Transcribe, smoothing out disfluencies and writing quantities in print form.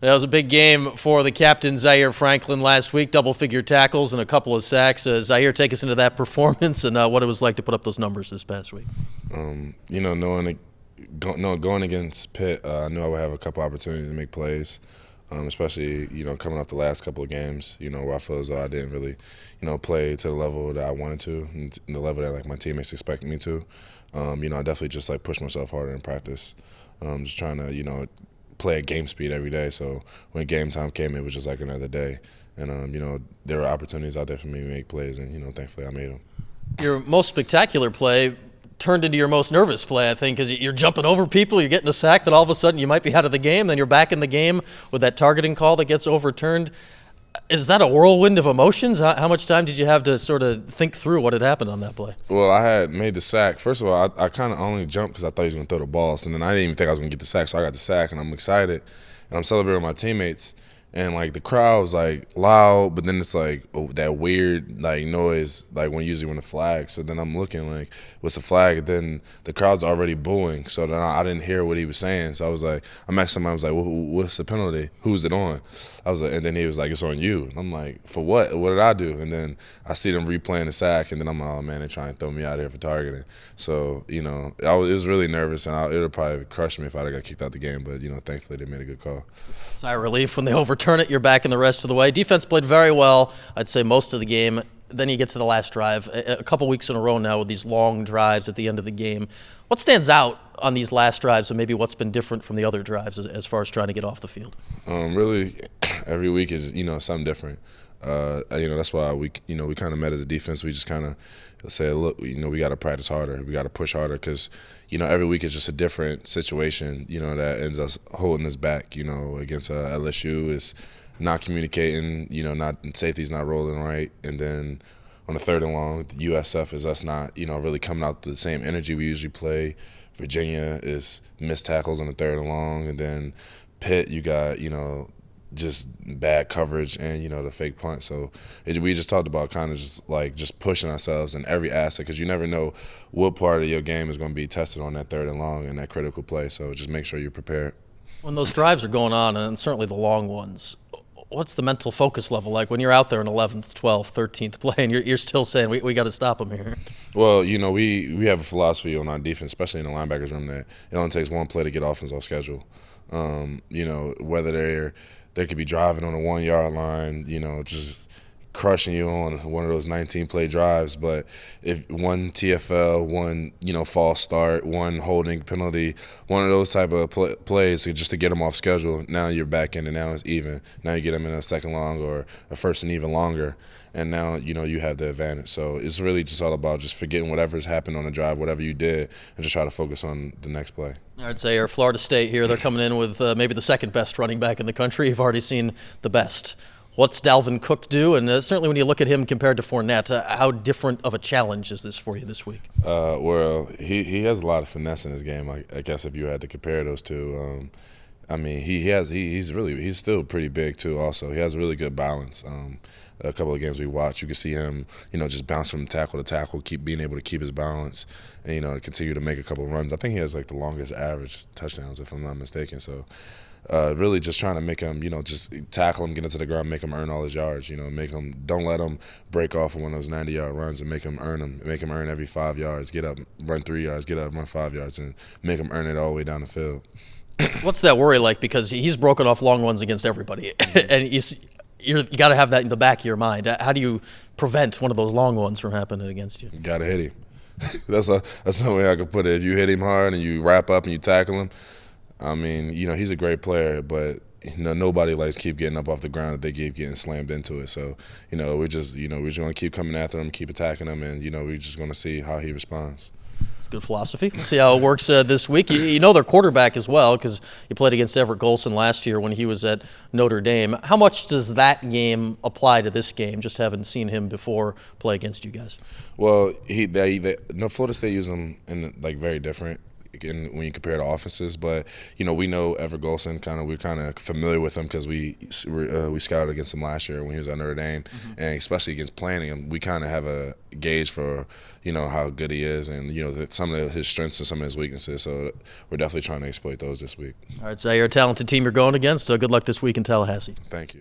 That was a big game for the captain, Zaire Franklin, last week. Double-figure tackles and a couple of sacks. Zaire, take us into that performance and what it was like to put up those numbers this past week. Going against Pitt, I knew I would have a couple opportunities to make plays, especially, coming off the last couple of games, where I feel as though I didn't really, play to the level that I wanted to and the level that, my teammates expected me to. I definitely just, pushed myself harder in practice, just trying to, play at game speed every day. So when game time came, it was just like another day. And, there were opportunities out there for me to make plays, and, thankfully I made them. Your most spectacular play turned into your most nervous play, I think, because you're jumping over people, you're getting a sack that all of a sudden you might be out of the game, then you're back in the game with that targeting call that gets overturned. Is that a whirlwind of emotions? How much time did you have to sort of think through what had happened on that play? Well, I had made the sack. First of all, I kind of only jumped because I thought he was going to throw the ball. So then I didn't even think I was going to get the sack. So I got the sack, and I'm excited. And I'm celebrating with my teammates. And, the crowd was, loud, but then it's, that weird, noise, usually when the flag. So then I'm looking, what's the flag? And then the crowd's already booing. So then I didn't hear what he was saying. So I was I'm asking somebody, I was what's the penalty? Who's it on? I was and then he was it's on you. And I'm for what? What did I do? And then I see them replaying the sack, and then I'm oh, man, they're trying to throw me out here for targeting. So, it was really nervous, and it would have probably crushed me if I got kicked out the game. But, thankfully they made a good call. Sigh of relief when they overturn it. You're back in the rest of the way. Defense played very well, I'd say, most of the game. Then you get to the last drive. A couple weeks in a row now with these long drives at the end of the game. What stands out on these last drives, and maybe what's been different from the other drives as far as trying to get off the field? Really, every week is something different. That's why we kind of met as a defense. We just kind of say, look, we got to practice harder. We got to push harder because, every week is just a different situation, that ends us holding us back, against LSU is not communicating, safety's not rolling right. And then on the third and long, the USF is us not, really coming out the same energy we usually play. Virginia is missed tackles on the third and long. And then Pitt, you got, just bad coverage and, the fake punt. So we just talked about kind of just pushing ourselves in every aspect because you never know what part of your game is going to be tested on that third and long and that critical play. So just make sure you're prepared. When those drives are going on, and certainly the long ones, what's the mental focus level like when you're out there in 11th, 12th, 13th play and you're still saying, we got to stop them here? Well, we have a philosophy on our defense, especially in the linebackers room, that it only takes one play to get offense off schedule. Whether they could be driving on the 1 yard line, just crushing you on one of those 19-play drives. But if one TFL, one, false start, one holding penalty, one of those type of plays just to get them off schedule, now you're back in and now it's even. Now you get them in a second long or a first and even longer. And now, you have the advantage. So it's really just all about just forgetting whatever's happened on the drive, whatever you did, and just try to focus on the next play. I'd say Florida State here, they're coming in with maybe the second best running back in the country. You've already seen the best. What's Dalvin Cook do? And certainly when you look at him compared to Fournette, how different of a challenge is this for you this week? Well, he has a lot of finesse in his game, I guess, if you had to compare those two. He's still pretty big too. Also, he has a really good balance. A couple of games we watched, you can see him, just bounce from tackle to tackle, being able to keep his balance, and to continue to make a couple of runs. I think he has the longest average touchdowns, if I'm not mistaken. So, really just trying to make him, just tackle him, get into the ground, make him earn all his yards. Don't let him break off on one of those 90-yard runs, and make him earn them. Make him earn every 5 yards. Get up, run 3 yards. Get up, run 5 yards, and make him earn it all the way down the field. What's that worry like? Because he's broken off long ones against everybody, and you got to have that in the back of your mind. How do you prevent one of those long ones from happening against you? You got to hit him. That's the way I could put it. If you hit him hard and you wrap up and you tackle him, he's a great player, but nobody likes keep getting up off the ground if they keep getting slammed into it. So, we're just going to keep coming after him, keep attacking him, and, we're just going to see how he responds. Good philosophy. Let's see how it works this week. Their quarterback as well, because you played against Everett Golson last year when he was at Notre Dame. How much does that game apply to this game, just having seen him before play against you guys? Well, Florida State used him in very different. when you compare the offenses. But we know Everett Golson. We're kind of familiar with him because we scouted against him last year when he was at Notre Dame, and especially against playing him, we kind of have a gauge for how good he is, and some of his strengths and some of his weaknesses. So we're definitely trying to exploit those this week. All right, Zaire, a talented team you're going against. Good luck this week in Tallahassee. Thank you.